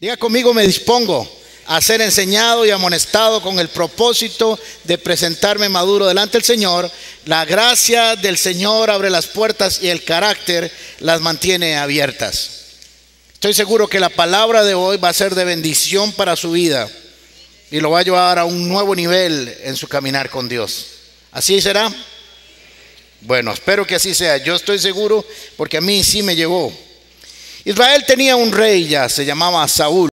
Diga conmigo: me dispongo a ser enseñado y amonestado con el propósito de presentarme maduro delante del Señor. La gracia del Señor abre las puertas y el carácter las mantiene abiertas. Estoy seguro que la palabra de hoy va a ser de bendición para su vida y lo va a llevar a un nuevo nivel en su caminar con Dios. ¿Así será? Bueno, espero que así sea. Yo estoy seguro porque a mí sí me llevó. Israel tenía un rey, ya se llamaba Saúl.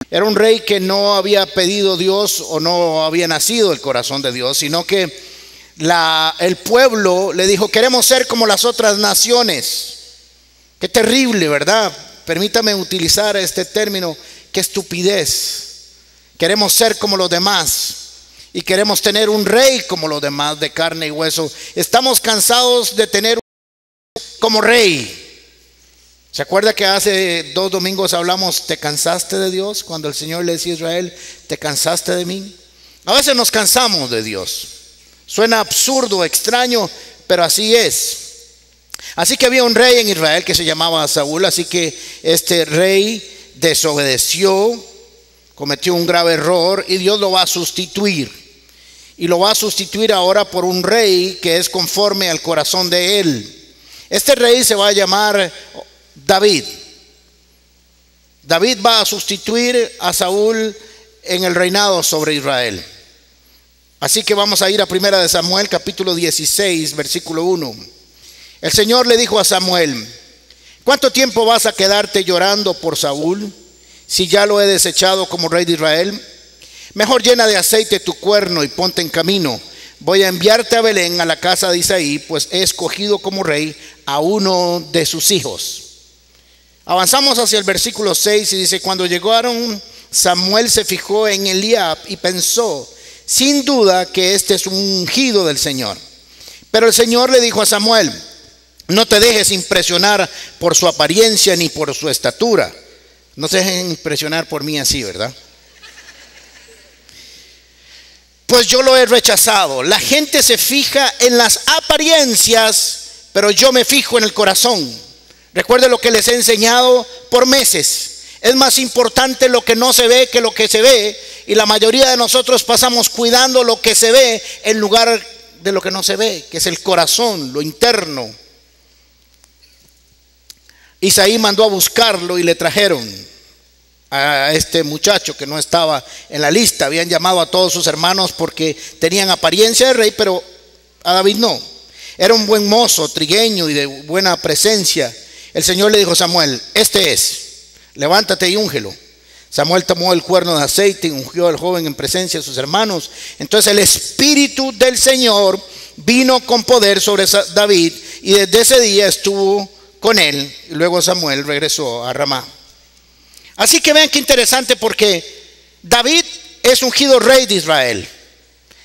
Era un rey que no había pedido Dios o no había nacido del corazón de Dios, sino que el pueblo le dijo: queremos ser como las otras naciones. Qué terrible, ¿verdad? Permítame utilizar este término: qué estupidez. Queremos ser como los demás y queremos tener un rey como los demás, de carne y hueso. Estamos cansados de tener un como rey. ¿Se acuerda que hace 2 domingos hablamos: ¿te cansaste de Dios? Cuando el Señor le decía a Israel: ¿te cansaste de mí? A veces nos cansamos de Dios. Suena absurdo, extraño, pero así es. Así que había un rey en Israel que se llamaba Saúl. Así que este rey desobedeció, cometió un grave error y Dios lo va a sustituir. Y lo va a sustituir ahora por un rey que es conforme al corazón de él. Este rey se va a llamar David. David va a sustituir a Saúl en el reinado sobre Israel. Así que vamos a ir a 1 Samuel capítulo 16 versículo 1. El Señor le dijo a Samuel: ¿cuánto tiempo vas a quedarte llorando por Saúl, si ya lo he desechado como rey de Israel? Mejor llena de aceite tu cuerno y ponte en camino. Voy a enviarte a Belén, a la casa de Isaí, pues he escogido como rey a uno de sus hijos. Avanzamos hacia el versículo 6 y dice: cuando llegaron, Samuel se fijó en Eliab y pensó: sin duda que este es un ungido del Señor. Pero el Señor le dijo a Samuel: no te dejes impresionar por su apariencia ni por su estatura. No se dejen impresionar por mí así, ¿verdad? Pues yo lo he rechazado. La gente se fija en las apariencias, pero yo me fijo en el corazón. Recuerde lo que les he enseñado por meses. Es más importante lo que no se ve que lo que se ve. Y la mayoría de nosotros pasamos cuidando lo que se ve en lugar de lo que no se ve, que es el corazón, lo interno. Isaí mandó a buscarlo y le trajeron a este muchacho que no estaba en la lista. Habían llamado a todos sus hermanos porque tenían apariencia de rey, pero a David no. Era un buen mozo, trigueño y de buena presencia. El Señor le dijo a Samuel: este es, levántate y úngelo. Samuel tomó el cuerno de aceite y ungió al joven en presencia de sus hermanos. Entonces el Espíritu del Señor vino con poder sobre David y desde ese día estuvo con él. Y luego Samuel regresó a Ramá. Así que vean qué interesante, porque David es ungido rey de Israel.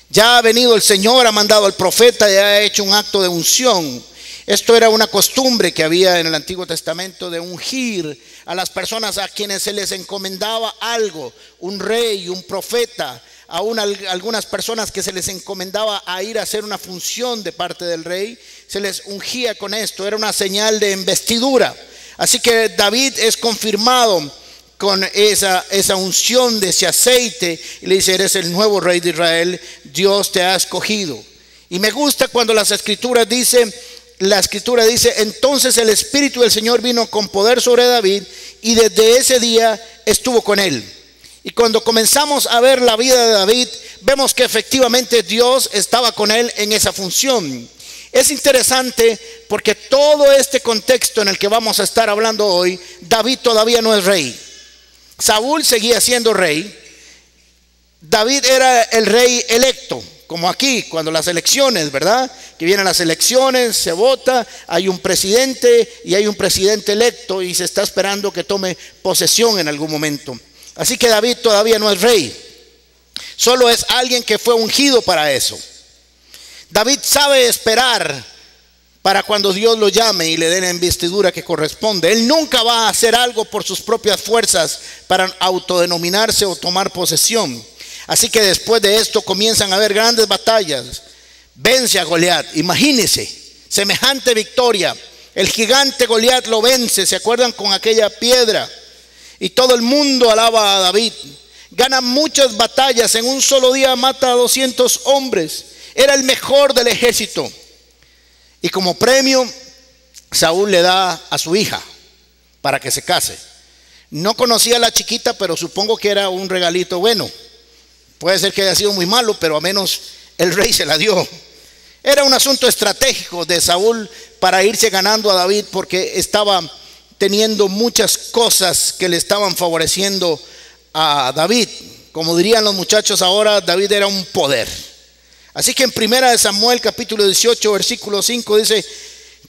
Ya ha venido el Señor, ha mandado al profeta y ha hecho un acto de unción. Esto era una costumbre que había en el Antiguo Testamento, de ungir a las personas a quienes se les encomendaba algo. Un rey, un profeta, aún algunas personas que se les encomendaba a ir a hacer una función de parte del rey, se les ungía con esto. Era una señal de investidura. Así que David es confirmado con esa unción de ese aceite y le dice: eres el nuevo rey de Israel, Dios te ha escogido. Y me gusta cuando la escritura dice: entonces el Espíritu del Señor vino con poder sobre David y desde ese día estuvo con él. Y cuando comenzamos a ver la vida de David, vemos que efectivamente Dios estaba con él en esa función. Es interesante porque todo este contexto en el que vamos a estar hablando hoy, David todavía no es rey. Saúl seguía siendo rey. David era el rey electo, como aquí cuando las elecciones, ¿verdad? Que vienen las elecciones, se vota, hay un presidente y hay un presidente electo y se está esperando que tome posesión en algún momento. Así que David todavía no es rey, solo es alguien que fue ungido para eso. David sabe esperar para cuando Dios lo llame y le dé la investidura que corresponde. Él nunca va a hacer algo por sus propias fuerzas para autodenominarse o tomar posesión. Así que después de esto comienzan a haber grandes batallas. Vence a Goliat. Imagínense, semejante victoria. El gigante Goliat lo vence, ¿se acuerdan? Con aquella piedra. y todo el mundo alaba a David. Gana muchas batallas, en un solo día mata a 200 hombres. Era el mejor del ejército. Y como premio, Saúl le da a su hija para que se case. No conocía a la chiquita, pero supongo que era un regalito bueno. Puede ser que haya sido muy malo, pero al menos el rey se la dio. Era un asunto estratégico de Saúl para irse ganando a David, porque estaba teniendo muchas cosas que le estaban favoreciendo a David. Como dirían los muchachos ahora, David era un poder. Así que en 1 Samuel capítulo 18 versículo 5 dice: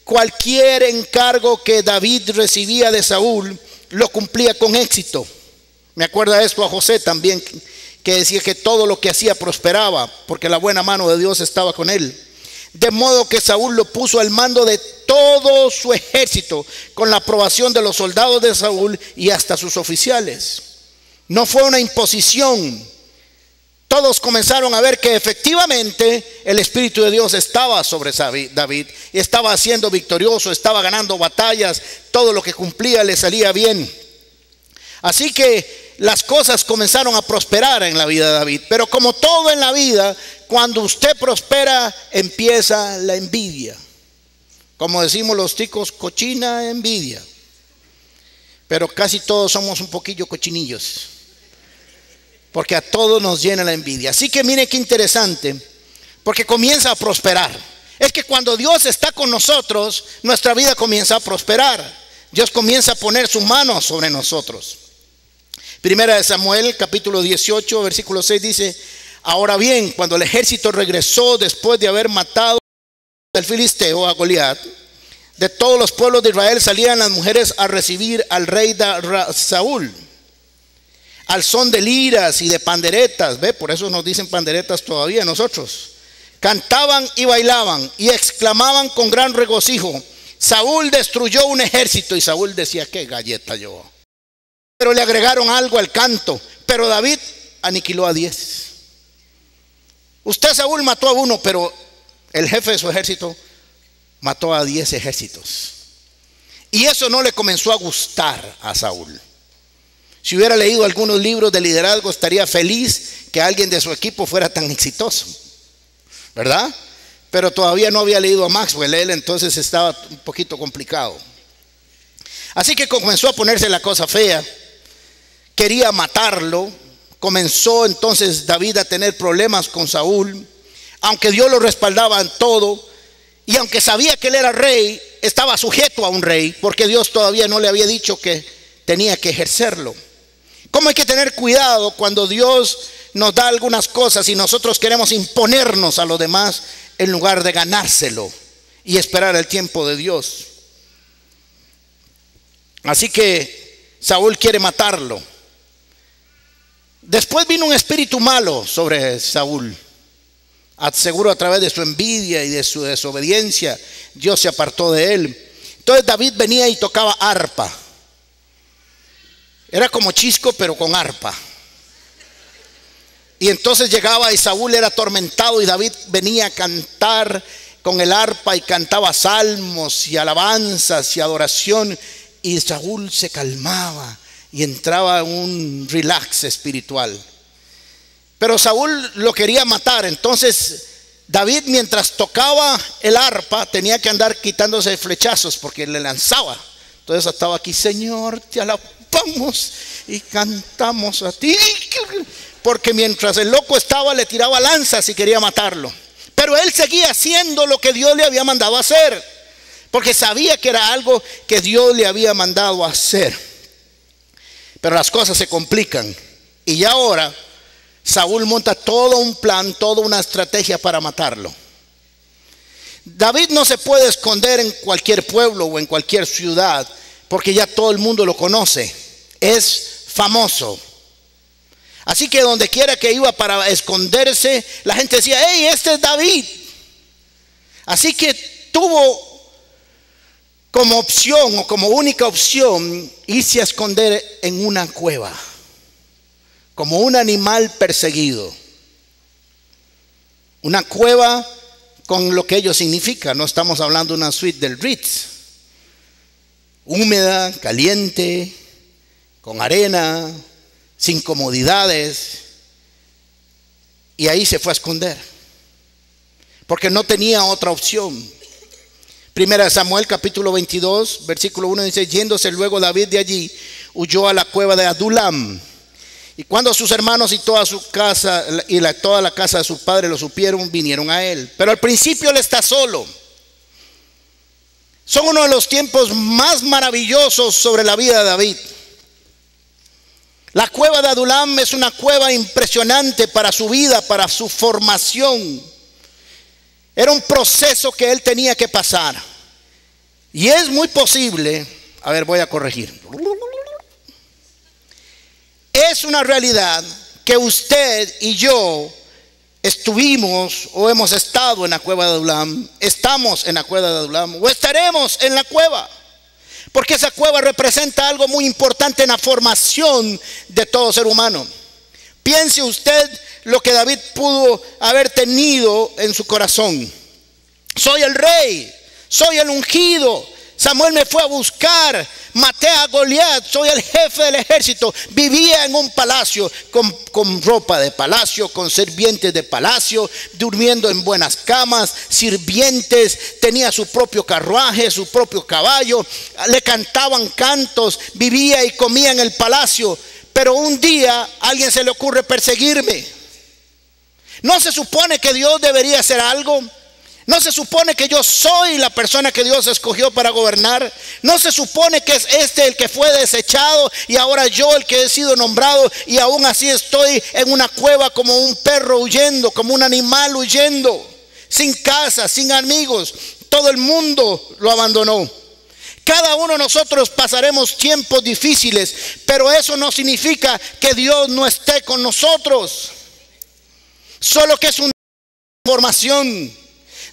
cualquier encargo que David recibía de Saúl lo cumplía con éxito. Me acuerda esto a José también, que decía que todo lo que hacía prosperaba, porque la buena mano de Dios estaba con él. De modo que Saúl lo puso al mando de todo su ejército, con la aprobación de los soldados de Saúl y hasta sus oficiales. No fue una imposición. Todos comenzaron a ver que efectivamente el Espíritu de Dios estaba sobre David, estaba siendo victorioso, estaba ganando batallas, todo lo que cumplía le salía bien. Así que las cosas comenzaron a prosperar en la vida de David. Pero como todo en la vida, cuando usted prospera, empieza la envidia. Como decimos los ticos, cochina envidia. Pero casi todos somos un poquillo cochinillos, porque a todos nos llena la envidia. Así que mire qué interesante, porque comienza a prosperar. Es que cuando Dios está con nosotros, nuestra vida comienza a prosperar. Dios comienza a poner su mano sobre nosotros. 1 Samuel capítulo 18 versículo 6 dice: ahora bien, cuando el ejército regresó después de haber matado al filisteo, a Goliat, de todos los pueblos de Israel salían las mujeres a recibir al rey Saúl, al son de liras y de panderetas. ¿Ve? Por eso nos dicen panderetas todavía nosotros. Cantaban y bailaban y exclamaban con gran regocijo: Saúl destruyó un ejército. Y Saúl decía: qué galleta yo. Pero le agregaron algo al canto: pero David aniquiló a 10. Usted, Saúl, mató a uno, pero el jefe de su ejército mató a 10 ejércitos. Y eso no le comenzó a gustar a Saúl. Si hubiera leído algunos libros de liderazgo, estaría feliz que alguien de su equipo fuera tan exitoso, ¿verdad? Pero todavía no había leído a Maxwell, él entonces estaba un poquito complicado. Así que comenzó a ponerse la cosa fea. Quería matarlo. Comenzó entonces David a tener problemas con Saúl, aunque Dios lo respaldaba en todo, y aunque sabía que él era rey, estaba sujeto a un rey, porque Dios todavía no le había dicho que tenía que ejercerlo. ¿Cómo hay que tener cuidado cuando Dios nos da algunas cosas y nosotros queremos imponernos a los demás en lugar de ganárselo y esperar el tiempo de Dios? Así que Saúl quiere matarlo. Después vino un espíritu malo sobre Saúl. Seguro a través de su envidia y de su desobediencia, Dios se apartó de él. Entonces David venía y tocaba arpa. Era como chisco, pero con arpa. Y entonces llegaba y Saúl era atormentado, y David venía a cantar con el arpa y cantaba salmos y alabanzas y adoración, y Saúl se calmaba y entraba en un relax espiritual. Pero Saúl lo quería matar. Entonces David, mientras tocaba el arpa, tenía que andar quitándose flechazos porque le lanzaba. Entonces estaba aquí: Señor, te alabamos y cantamos a ti. Porque mientras el loco estaba, le tiraba lanzas y quería matarlo. Pero él seguía haciendo lo que Dios le había mandado a hacer, porque sabía que era algo que Dios le había mandado a hacer. Pero las cosas se complican, y ya ahora Saúl monta todo un plan, toda una estrategia para matarlo. David no se puede esconder en cualquier pueblo o en cualquier ciudad, porque ya todo el mundo lo conoce. Es famoso. Así que donde quiera que iba para esconderse, la gente decía: hey, este es David. Así que tuvo como opción, o como única opción, irse a esconder en una cueva, como un animal perseguido. Una cueva con lo que ello significa. No estamos hablando de una suite del Ritz, húmeda, caliente, con arena, sin comodidades, y ahí se fue a esconder, porque no tenía otra opción. Primera de Samuel capítulo 22, versículo 1 dice: yéndose luego David de allí, huyó a la cueva de Adulam. Y cuando sus hermanos y toda su casa y toda la casa de su padre lo supieron, vinieron a él. Pero al principio él está solo. Son uno de los tiempos más maravillosos sobre la vida de David. La cueva de Adulam es una cueva impresionante para su vida, para su formación. Era un proceso que él tenía que pasar. Y es muy posible, a ver, voy a corregir. Es una realidad que usted y yo estuvimos o hemos estado en la cueva de Adulam, estamos en la cueva de Adulam o estaremos en la cueva. Porque esa cueva representa algo muy importante en la formación de todo ser humano. Piense usted lo que David pudo haber tenido en su corazón. Soy el rey, soy el ungido. Samuel me fue a buscar, maté a Goliat, soy el jefe del ejército. Vivía en un palacio con ropa de palacio, con sirvientes de palacio, durmiendo en buenas camas, sirvientes, tenía su propio carruaje, su propio caballo, le cantaban cantos, vivía y comía en el palacio. Pero un día a alguien se le ocurre perseguirme. ¿No se supone que Dios debería hacer algo? ¿No se supone que yo soy la persona que Dios escogió para gobernar? ¿No se supone que es este el que fue desechado y ahora yo el que he sido nombrado, y aún así estoy en una cueva como un perro huyendo, como un animal huyendo, sin casa, sin amigos? Todo el mundo lo abandonó. Cada uno de nosotros pasaremos tiempos difíciles, pero eso no significa que Dios no esté con nosotros. Solo que es una formación.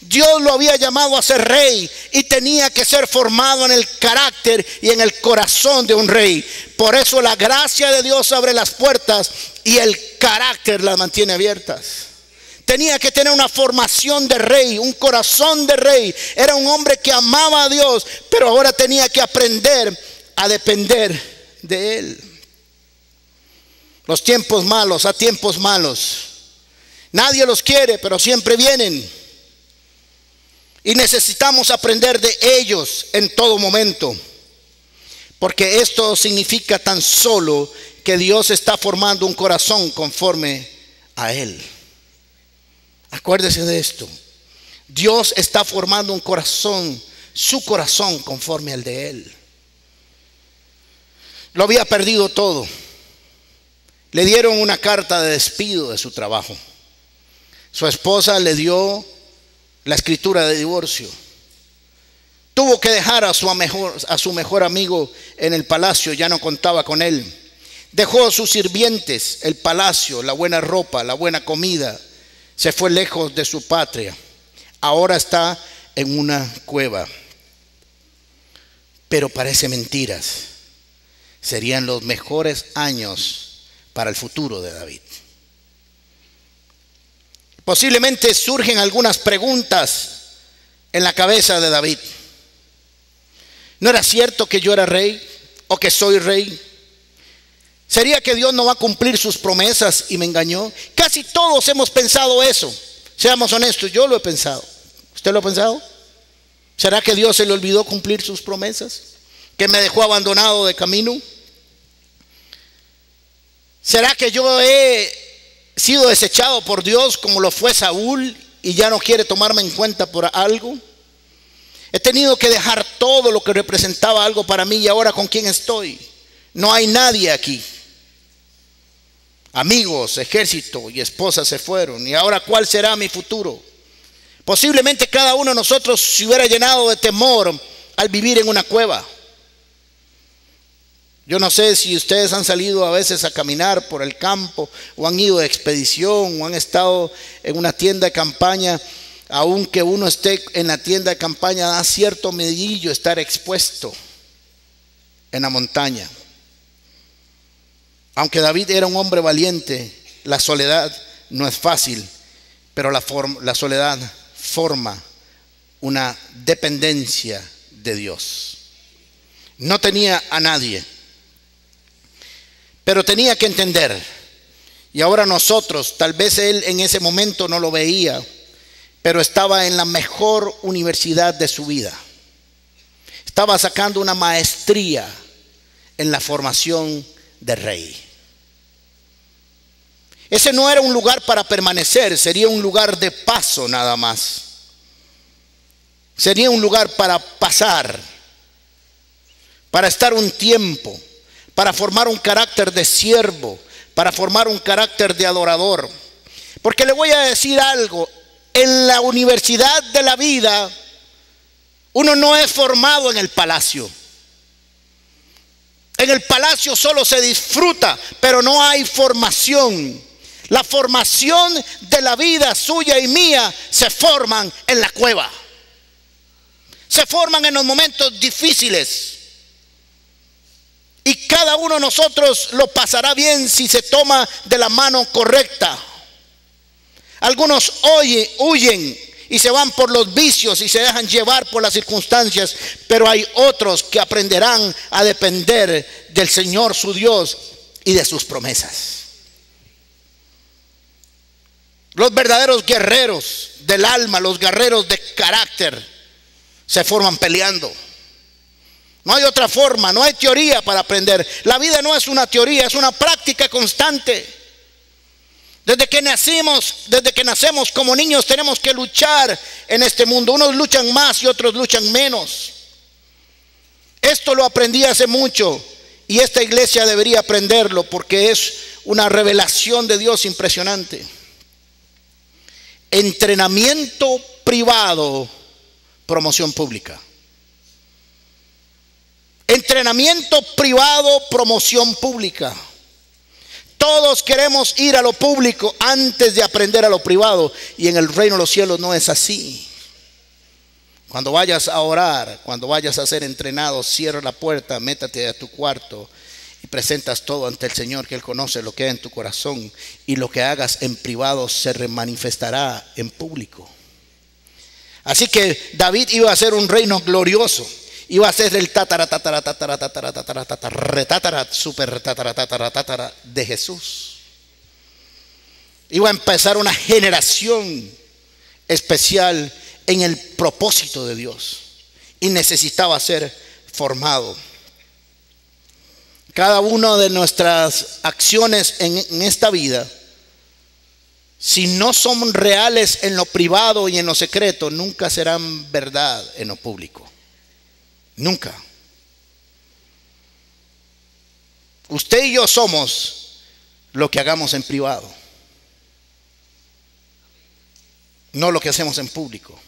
Dios lo había llamado a ser rey y tenía que ser formado en el carácter y en el corazón de un rey. Por eso la gracia de Dios abre las puertas y el carácter las mantiene abiertas. Tenía que tener una formación de rey, un corazón de rey. Era un hombre que amaba a Dios, pero ahora tenía que aprender a depender de Él. Los tiempos malos, a tiempos malos. Nadie los quiere, pero siempre vienen. Y necesitamos aprender de ellos en todo momento. Porque esto significa tan solo que Dios está formando un corazón conforme a Él. Acuérdese de esto. Dios está formando un corazón, su corazón conforme al de Él. Lo había perdido todo. Le dieron una carta de despido de su trabajo. Su esposa le dio la escritura de divorcio. Tuvo que dejar a su mejor amigo en el palacio, ya no contaba con él. Dejó a sus sirvientes, el palacio, la buena ropa, la buena comida. Se fue lejos de su patria. Ahora está en una cueva. Pero parece mentiras. Serían los mejores años para el futuro de David. Posiblemente surgen algunas preguntas en la cabeza de David. ¿No era cierto que yo era rey o que soy rey? ¿Sería que Dios no va a cumplir sus promesas y me engañó? Casi todos hemos pensado eso. Seamos honestos, yo lo he pensado. ¿Usted lo ha pensado? ¿Será que Dios se le olvidó cumplir sus promesas? ¿Que me dejó abandonado de camino? ¿Será que yo he sido desechado por Dios como lo fue Saúl y ya no quiere tomarme en cuenta por algo? He tenido que dejar todo lo que representaba algo para mí, y ahora ¿con quién estoy? No hay nadie aquí. Amigos, ejército y esposa se fueron, y ahora ¿cuál será mi futuro? Posiblemente cada uno de nosotros se hubiera llenado de temor al vivir en una cueva. Yo no sé si ustedes han salido a veces a caminar por el campo, o han ido de expedición, o han estado en una tienda de campaña. Aunque uno esté en la tienda de campaña, da cierto medillo estar expuesto en la montaña. Aunque David era un hombre valiente, la soledad no es fácil, pero la soledad forma una dependencia de Dios. No tenía a nadie. Pero tenía que entender. Y ahora nosotros, tal vez él en ese momento no lo veía, pero estaba en la mejor universidad de su vida. Estaba sacando una maestría en la formación de rey. Ese no era un lugar para permanecer, sería un lugar de paso nada más. Sería un lugar para pasar, para estar un tiempo, para formar un carácter de siervo, para formar un carácter de adorador. Porque le voy a decir algo, en la universidad de la vida, uno no es formado en el palacio. En el palacio solo se disfruta, pero no hay formación. La formación de la vida suya y mía se forman en la cueva. Se forman en los momentos difíciles. Y cada uno de nosotros lo pasará bien si se toma de la mano correcta. Algunos huyen y se van por los vicios y se dejan llevar por las circunstancias, pero hay otros que aprenderán a depender del Señor su Dios y de sus promesas. Los verdaderos guerreros del alma, los guerreros de carácter, se forman peleando. No hay otra forma, no hay teoría para aprender. La vida no es una teoría, es una práctica constante. Desde que nacemos como niños tenemos que luchar en este mundo. Unos luchan más y otros luchan menos. Esto lo aprendí hace mucho y esta iglesia debería aprenderlo porque es una revelación de Dios impresionante. Entrenamiento privado, promoción pública. Entrenamiento privado, promoción pública. Todos queremos ir a lo público antes de aprender a lo privado. Y en el reino de los cielos no es así. Cuando vayas a orar, cuando vayas a ser entrenado, cierra la puerta, métate a tu cuarto y presentas todo ante el Señor, que Él conoce lo que hay en tu corazón. Y lo que hagas en privado se manifestará en público. Así que David iba a ser un reino glorioso. Iba a ser el super de Jesús. Iba a empezar una generación especial en el propósito de Dios. Y necesitaba ser formado. Cada una de nuestras acciones en esta vida, si no son reales en lo privado y en lo secreto, nunca serán verdad en lo público. Nunca. Usted y yo somos lo que hagamos en privado, no lo que hacemos en público.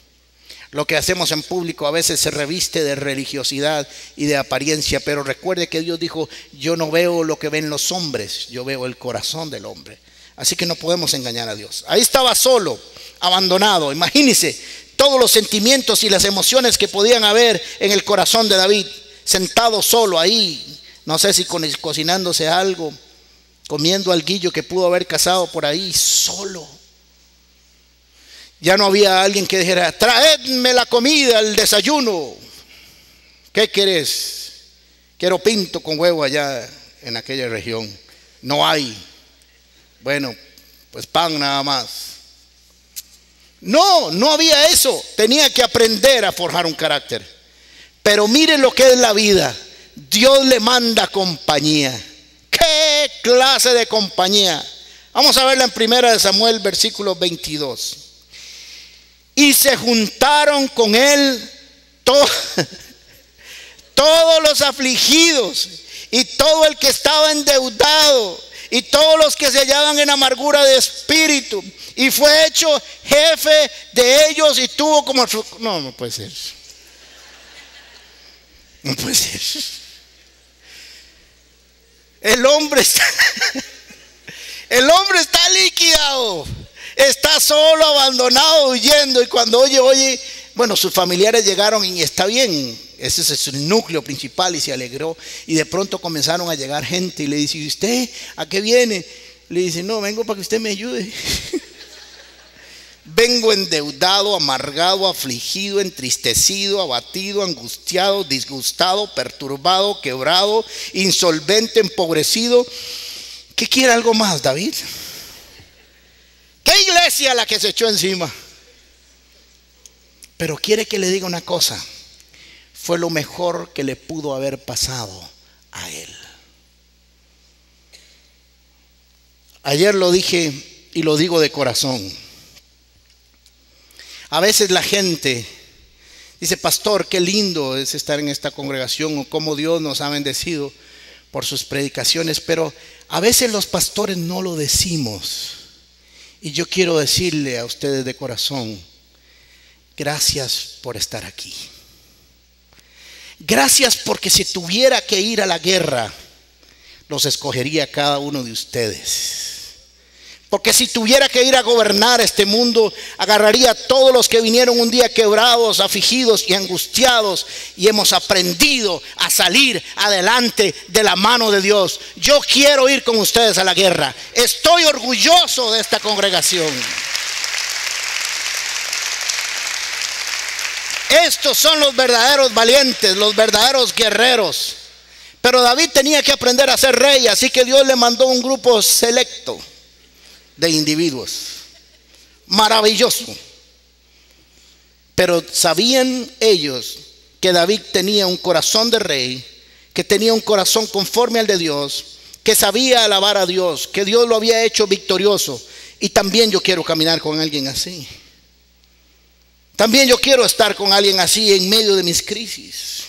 Lo que hacemos en público a veces se reviste de religiosidad y de apariencia, pero recuerde que Dios dijo: yo no veo lo que ven los hombres, yo veo el corazón del hombre. Así que no podemos engañar a Dios. Ahí estaba solo, abandonado. Imagínense todos los sentimientos y las emociones que podían haber en el corazón de David, sentado solo ahí, no sé si cocinándose algo, comiendo alguillo que pudo haber cazado por ahí, solo. Ya no había alguien que dijera: traedme la comida, el desayuno. ¿Qué quieres? Quiero pinto con huevo allá en aquella región. No hay. Bueno, pues pan nada más. No había eso. Tenía que aprender a forjar un carácter. Pero miren lo que es la vida. Dios le manda compañía. ¿Qué clase de compañía? Vamos a verla en 1 Samuel, versículo 22. Y se juntaron con él todos los afligidos y todo el que estaba endeudado y todos los que se hallaban en amargura de espíritu, y fue hecho jefe de ellos y tuvo como... No puede ser. No puede ser. El hombre está liquidado, está solo, abandonado, huyendo. Y cuando oye, bueno, sus familiares llegaron y está bien, ese es su núcleo principal, y se alegró. Y de pronto comenzaron a llegar gente y le dice: ¿y usted a qué viene? Le dice: no, vengo para que usted me ayude. Vengo endeudado, amargado, afligido, entristecido, abatido, angustiado, disgustado, perturbado, quebrado, insolvente, empobrecido. ¿Qué quiere algo más, David? ¿Qué iglesia la que se echó encima? Pero quiere que le diga una cosa. Fue lo mejor que le pudo haber pasado a él. Ayer lo dije y lo digo de corazón. A veces la gente dice: pastor, qué lindo es estar en esta congregación, o cómo Dios nos ha bendecido por sus predicaciones. Pero a veces los pastores no lo decimos. Y yo quiero decirle a ustedes de corazón: gracias por estar aquí. Gracias, porque si tuviera que ir a la guerra, los escogería a cada uno de ustedes. Porque si tuviera que ir a gobernar este mundo, agarraría a todos los que vinieron un día quebrados, afligidos y angustiados, y hemos aprendido a salir adelante de la mano de Dios. Yo quiero ir con ustedes a la guerra. Estoy orgulloso de esta congregación. Estos son los verdaderos valientes, los verdaderos guerreros. Pero David tenía que aprender a ser rey, así que Dios le mandó un grupo selecto de individuos. Maravilloso. Pero sabían ellos que David tenía un corazón de rey, que tenía un corazón conforme al de Dios, que sabía alabar a Dios, que Dios lo había hecho victorioso. Y también yo quiero caminar con alguien así. También yo quiero estar con alguien así en medio de mis crisis.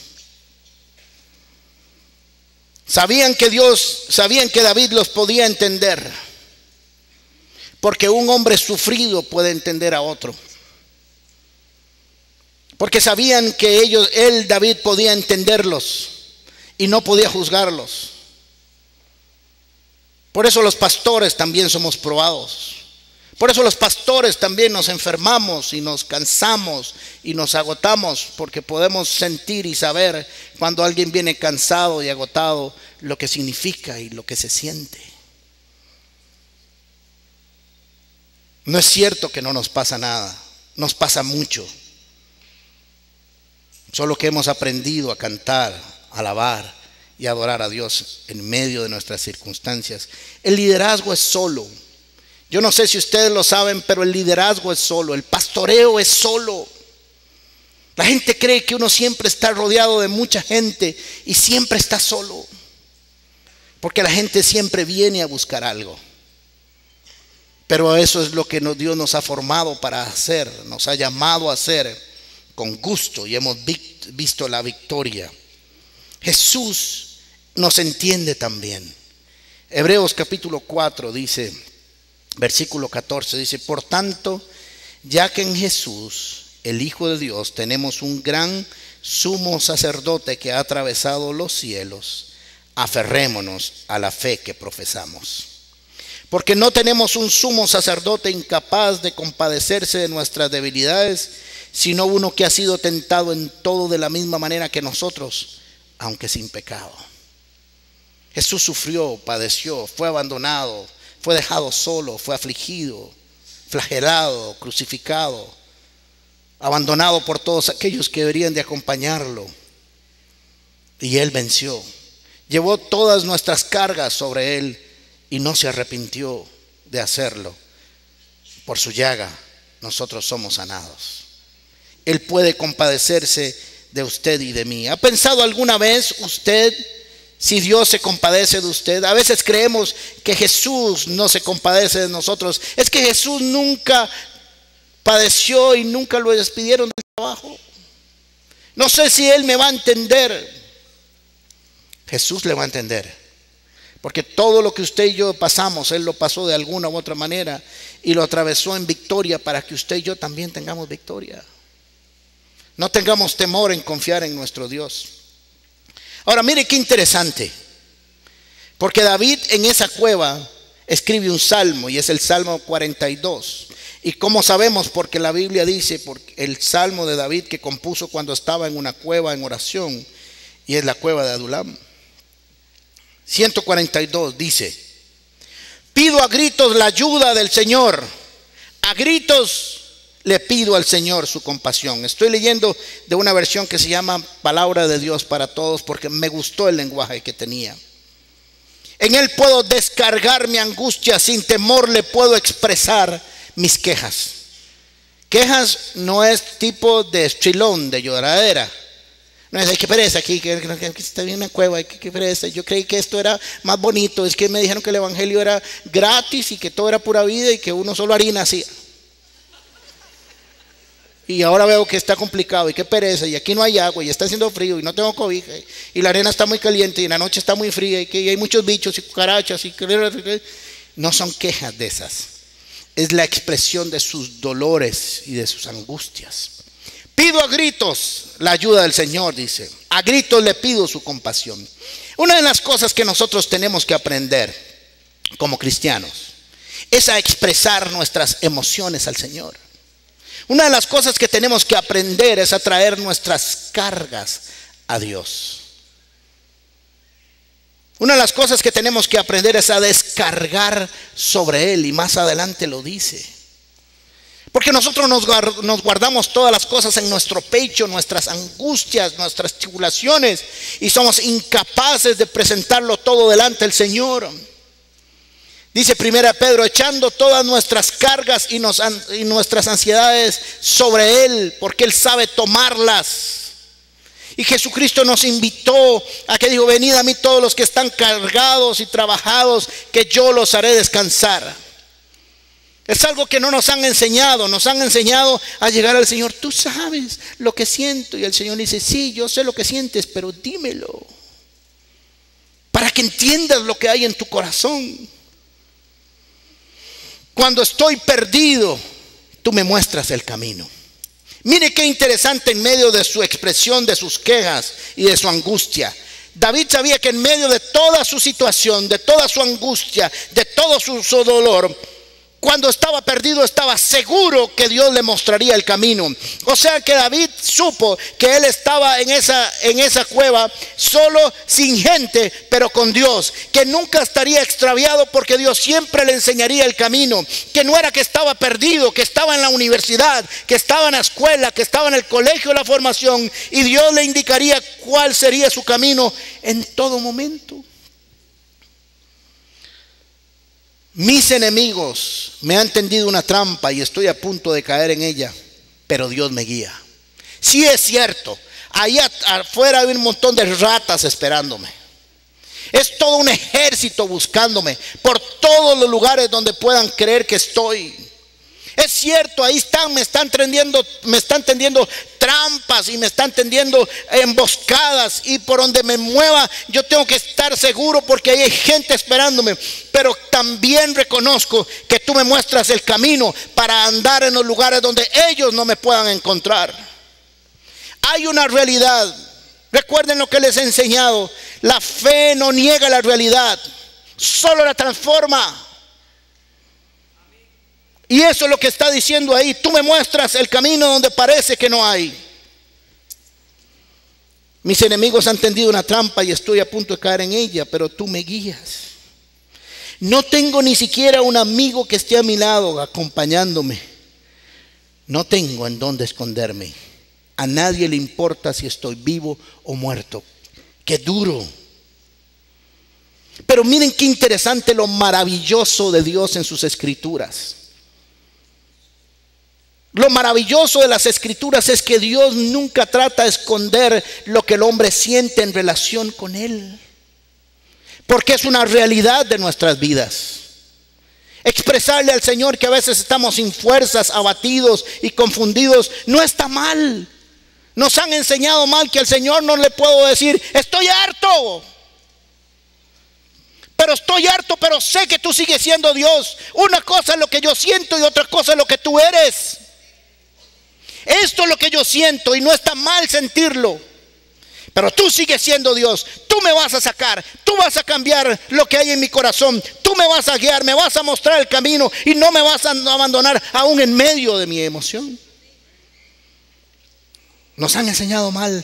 Sabían que David los podía entender. Porque un hombre sufrido puede entender a otro. Porque sabían que David podía entenderlos y no podía juzgarlos. Por eso los pastores también somos probados. Por eso los pastores también nos enfermamos y nos cansamos y nos agotamos, porque podemos sentir y saber cuando alguien viene cansado y agotado lo que significa y lo que se siente. No es cierto que no nos pasa nada, nos pasa mucho. Solo que hemos aprendido a cantar, a alabar y adorar a Dios en medio de nuestras circunstancias. El liderazgo es solo. Yo no sé si ustedes lo saben, pero el liderazgo es solo, el pastoreo es solo. La gente cree que uno siempre está rodeado de mucha gente y siempre está solo, porque la gente siempre viene a buscar algo. Pero eso es lo que Dios nos ha formado para hacer, nos ha llamado a hacer con gusto, y hemos visto la victoria. Jesús nos entiende también. Hebreos capítulo 4 dice, versículo 14, dice: por tanto, ya que en Jesús, el Hijo de Dios, tenemos un gran sumo sacerdote que ha atravesado los cielos, aferrémonos a la fe que profesamos. Porque no tenemos un sumo sacerdote incapaz de compadecerse de nuestras debilidades, sino uno que ha sido tentado en todo de la misma manera que nosotros, aunque sin pecado. Jesús sufrió, padeció, fue abandonado, fue dejado solo, fue afligido, flagelado, crucificado, abandonado por todos aquellos que deberían de acompañarlo. Y Él venció, llevó todas nuestras cargas sobre Él y no se arrepintió de hacerlo. Por su llaga nosotros somos sanados. Él puede compadecerse de usted y de mí. ¿Ha pensado alguna vez usted si Dios se compadece de usted? A veces creemos que Jesús no se compadece de nosotros. Es que Jesús nunca padeció y nunca lo despidieron del trabajo. No sé si Él me va a entender. Jesús le va a entender. Porque todo lo que usted y yo pasamos, Él lo pasó de alguna u otra manera y lo atravesó en victoria para que usted y yo también tengamos victoria. No tengamos temor en confiar en nuestro Dios. Ahora mire qué interesante, porque David en esa cueva escribe un salmo, y es el Salmo 42. Y como sabemos, porque la Biblia dice, porque el salmo de David que compuso cuando estaba en una cueva en oración, y es la cueva de Adulam. 142 dice: pido a gritos la ayuda del Señor, a gritos le pido al Señor su compasión. Estoy leyendo de una versión que se llama Palabra de Dios para Todos, porque me gustó el lenguaje que tenía. En Él puedo descargar mi angustia, sin temor le puedo expresar mis quejas. Quejas no es tipo de estrilón, de lloradera. No es, ay, qué pereza aquí, que está bien una cueva, qué pereza. Yo creí que esto era más bonito, es que me dijeron que el evangelio era gratis y que todo era pura vida y que uno solo harina hacía. Y ahora veo que está complicado y qué pereza, y aquí no hay agua y está haciendo frío y no tengo cobija y la arena está muy caliente y la noche está muy fría y que hay muchos bichos y cucarachas y no son quejas de esas. Es la expresión de sus dolores y de sus angustias. Pido a gritos la ayuda del Señor, dice. A gritos le pido su compasión. Una de las cosas que nosotros tenemos que aprender como cristianos es a expresar nuestras emociones al Señor. Una de las cosas que tenemos que aprender es a traer nuestras cargas a Dios. Una de las cosas que tenemos que aprender es a descargar sobre Él, y más adelante lo dice. Porque nosotros nos guardamos todas las cosas en nuestro pecho, nuestras angustias, nuestras tribulaciones, y somos incapaces de presentarlo todo delante del Señor. Dice 1 Pedro, echando todas nuestras cargas y nuestras ansiedades sobre Él, porque Él sabe tomarlas. Y Jesucristo nos invitó a que dijo, venid a mí todos los que están cargados y trabajados, que yo los haré descansar. Es algo que no nos han enseñado a llegar al Señor. Tú sabes lo que siento. Y el Señor dice, sí, yo sé lo que sientes, pero dímelo, para que entiendas lo que hay en tu corazón. Cuando estoy perdido, tú me muestras el camino. Mire qué interesante, en medio de su expresión, de sus quejas y de su angustia, David sabía que en medio de toda su situación, de toda su angustia, de todo su dolor, cuando estaba perdido, estaba seguro que Dios le mostraría el camino. O sea que David supo que él estaba en esa cueva solo, sin gente, pero con Dios, que nunca estaría extraviado porque Dios siempre le enseñaría el camino, que no era que estaba perdido, que estaba en la universidad, que estaba en la escuela, que estaba en el colegio de la formación, y Dios le indicaría cuál sería su camino en todo momento. Mis enemigos me han tendido una trampa y estoy a punto de caer en ella, pero Dios me guía. Sí, es cierto, allá afuera hay un montón de ratas esperándome. Es todo un ejército buscándome por todos los lugares donde puedan creer que estoy. Es cierto, ahí están, me están tendiendo trampas y me están tendiendo emboscadas, y por donde me mueva yo tengo que estar seguro porque ahí hay gente esperándome. Pero también reconozco que tú me muestras el camino para andar en los lugares donde ellos no me puedan encontrar. Hay una realidad. Recuerden lo que les he enseñado. La fe no niega la realidad, solo la transforma. Y eso es lo que está diciendo ahí. Tú me muestras el camino donde parece que no hay. Mis enemigos han tendido una trampa y estoy a punto de caer en ella, pero tú me guías. No tengo ni siquiera un amigo que esté a mi lado acompañándome. No tengo en dónde esconderme. A nadie le importa si estoy vivo o muerto. Qué duro. Pero miren qué interesante lo maravilloso de Dios en sus escrituras. Lo maravilloso de las escrituras es que Dios nunca trata de esconder lo que el hombre siente en relación con Él, porque es una realidad de nuestras vidas. Expresarle al Señor que a veces estamos sin fuerzas, abatidos y confundidos, no está mal. Nos han enseñado mal que al Señor no le puedo decir, estoy harto. Pero sé que tú sigues siendo Dios. Una cosa es lo que yo siento y otra cosa es lo que tú eres. Esto es lo que yo siento y no está mal sentirlo, pero tú sigues siendo Dios. Tú me vas a sacar, tú vas a cambiar lo que hay en mi corazón, tú me vas a guiar, me vas a mostrar el camino y no me vas a abandonar aún en medio de mi emoción. Nos han enseñado mal,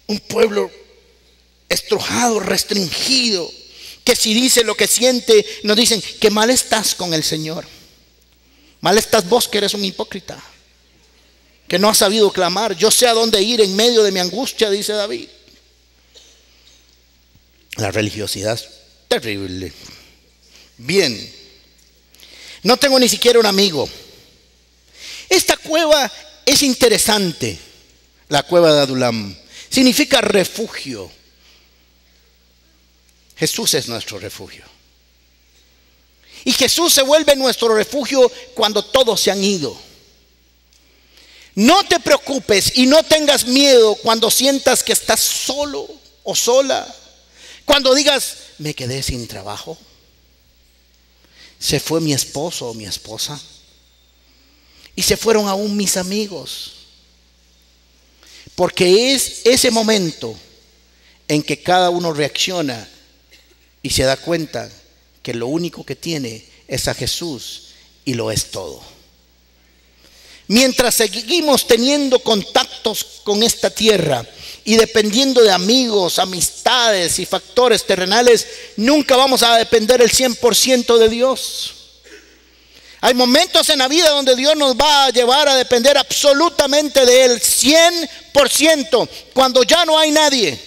un pueblo estrujado, restringido, que si dice lo que siente, nos dicen que mal estás con el Señor. Mal estás vos, que eres un hipócrita, que no has sabido clamar. Yo sé a dónde ir en medio de mi angustia, dice David. La religiosidad Terrible. Bien. No tengo ni siquiera un amigo. Esta cueva es interesante. La cueva de Adulam significa refugio. Jesús es nuestro refugio. Y Jesús se vuelve nuestro refugio cuando todos se han ido. No te preocupes y no tengas miedo cuando sientas que estás solo o sola. Cuando digas, me quedé sin trabajo, se fue mi esposo o mi esposa, y se fueron aún mis amigos. Porque es ese momento en que cada uno reacciona y se da cuenta que lo único que tiene es a Jesús y lo es todo. Mientras seguimos teniendo contactos con esta tierra y dependiendo de amigos, amistades y factores terrenales, nunca vamos a depender el 100% de Dios. Hay momentos en la vida donde Dios nos va a llevar a depender absolutamente de Él, 100%, cuando ya no hay nadie.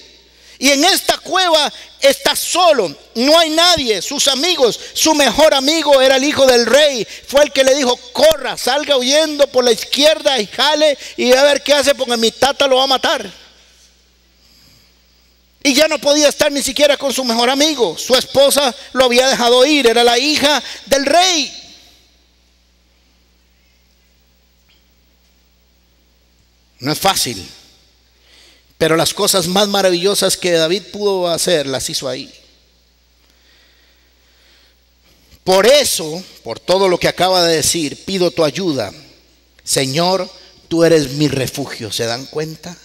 Y en esta cueva está solo, no hay nadie. Sus amigos, su mejor amigo era el hijo del rey. Fue el que le dijo, corra, salga huyendo por la izquierda y jale y a ver qué hace porque mi tata lo va a matar. Y ya no podía estar ni siquiera con su mejor amigo. Su esposa lo había dejado ir, era la hija del rey. No es fácil, pero las cosas más maravillosas que David pudo hacer, las hizo ahí. Por eso, por todo lo que acaba de decir, pido tu ayuda. Señor, tú eres mi refugio. ¿Se dan cuenta?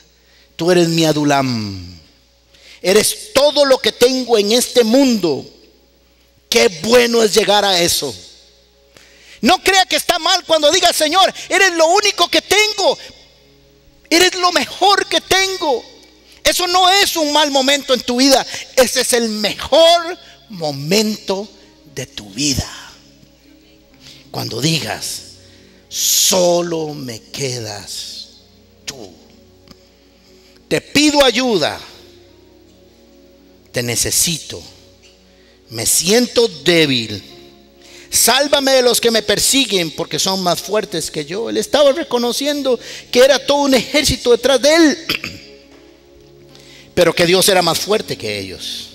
Tú eres mi Adulam. Eres todo lo que tengo en este mundo. Qué bueno es llegar a eso. No crea que está mal cuando diga, Señor, eres lo único que tengo. Eres lo mejor que tengo. Eso no es un mal momento en tu vida. Ese es el mejor momento de tu vida. Cuando digas, solo me quedas tú. Te pido ayuda. Te necesito. Me siento débil. Sálvame de los que me persiguen porque son más fuertes que yo. Él estaba reconociendo que era todo un ejército detrás de él, pero que Dios era más fuerte que ellos.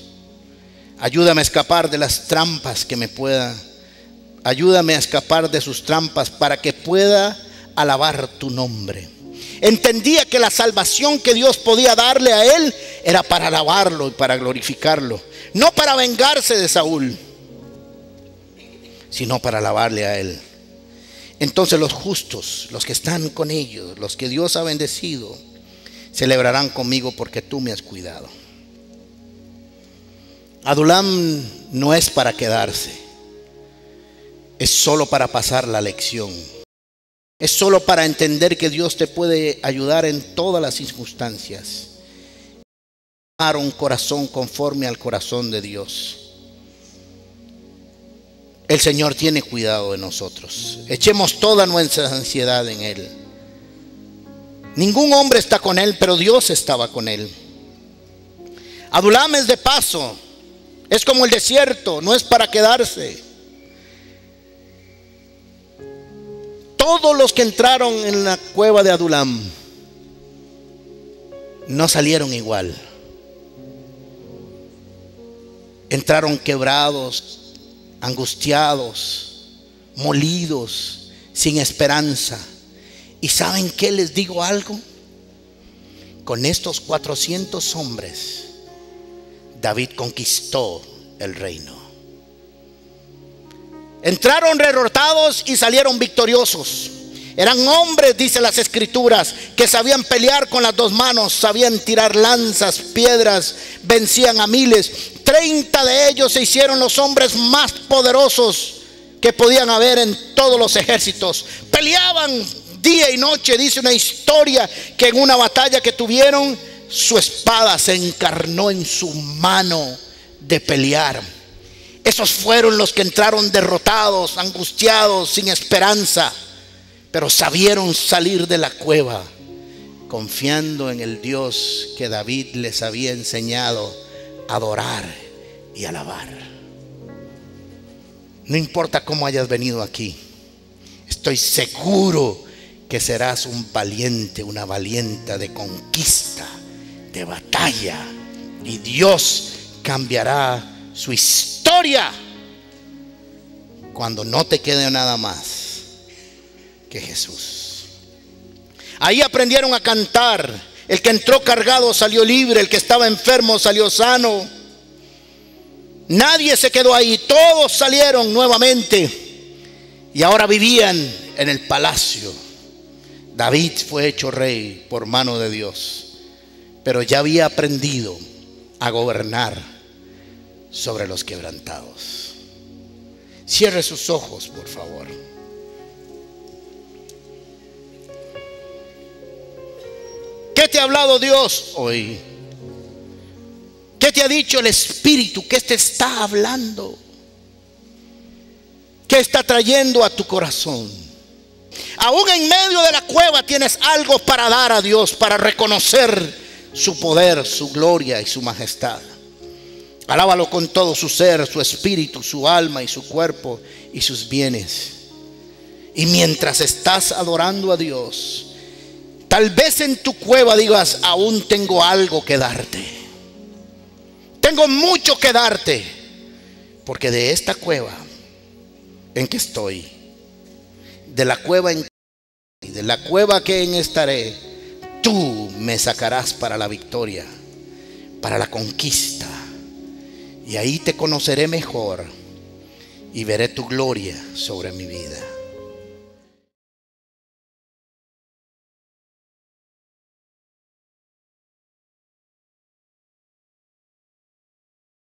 Ayúdame a escapar de las trampas que me pueda. Ayúdame a escapar de sus trampas para que pueda alabar tu nombre. Entendía que la salvación que Dios podía darle a él era para alabarlo y para glorificarlo, no para vengarse de Saúl, sino para alabarle a él. Entonces los justos, los que están con ellos, los que Dios ha bendecido, celebrarán conmigo porque tú me has cuidado. Adulam no es para quedarse, es solo para pasar la lección. Es solo para entender que Dios te puede ayudar en todas las circunstancias. Dar un corazón conforme al corazón de Dios. El Señor tiene cuidado de nosotros. Echemos toda nuestra ansiedad en Él. Ningún hombre está con Él, pero Dios estaba con Él. Adulam es de paso. Es como el desierto, no es para quedarse. Todos los que entraron en la cueva de Adulam no salieron igual. Entraron quebrados, angustiados, molidos, sin esperanza. ¿Y saben qué? Les digo algo. Con estos 400 hombres, David conquistó el reino. Entraron derrotados y salieron victoriosos. Eran hombres, dice las escrituras, que sabían pelear con las dos manos, sabían tirar lanzas, piedras, vencían a miles. 30 de ellos se hicieron los hombres más poderosos que podían haber en todos los ejércitos. Peleaban día y noche. Dice una historia que en una batalla que tuvieron, su espada se encarnó en su mano de pelear. Esos fueron los que entraron derrotados, angustiados, sin esperanza, pero sabieron salir de la cueva confiando en el Dios que David les había enseñado a adorar y alabar. No importa cómo hayas venido aquí, estoy seguro que serás un valiente, una valienta de conquista, de batalla, y Dios cambiará su historia cuando no te quede nada más que Jesús. Ahí aprendieron a cantar. El que entró cargado salió libre, el que estaba enfermo salió sano. Nadie se quedó ahí, todos salieron nuevamente y ahora vivían en el palacio. David fue hecho rey por mano de Dios, pero ya había aprendido a gobernar sobre los quebrantados. Cierre sus ojos, por favor. ¿Qué te ha hablado Dios hoy? ¿Qué te ha dicho el Espíritu? ¿Qué te está hablando? ¿Qué está trayendo a tu corazón? Aún en medio de la cueva tienes algo para dar a Dios, para reconocer su poder, su gloria y su majestad. Alábalo con todo su ser, su espíritu, su alma y su cuerpo y sus bienes. Y mientras estás adorando a Dios, tal vez en tu cueva digas: aún tengo algo que darte. Tengo mucho que darte. Porque de esta cueva en que estoy, de la cueva en y de la cueva que en estaré, tú me sacarás para la victoria, para la conquista. Y ahí te conoceré mejor y veré tu gloria sobre mi vida.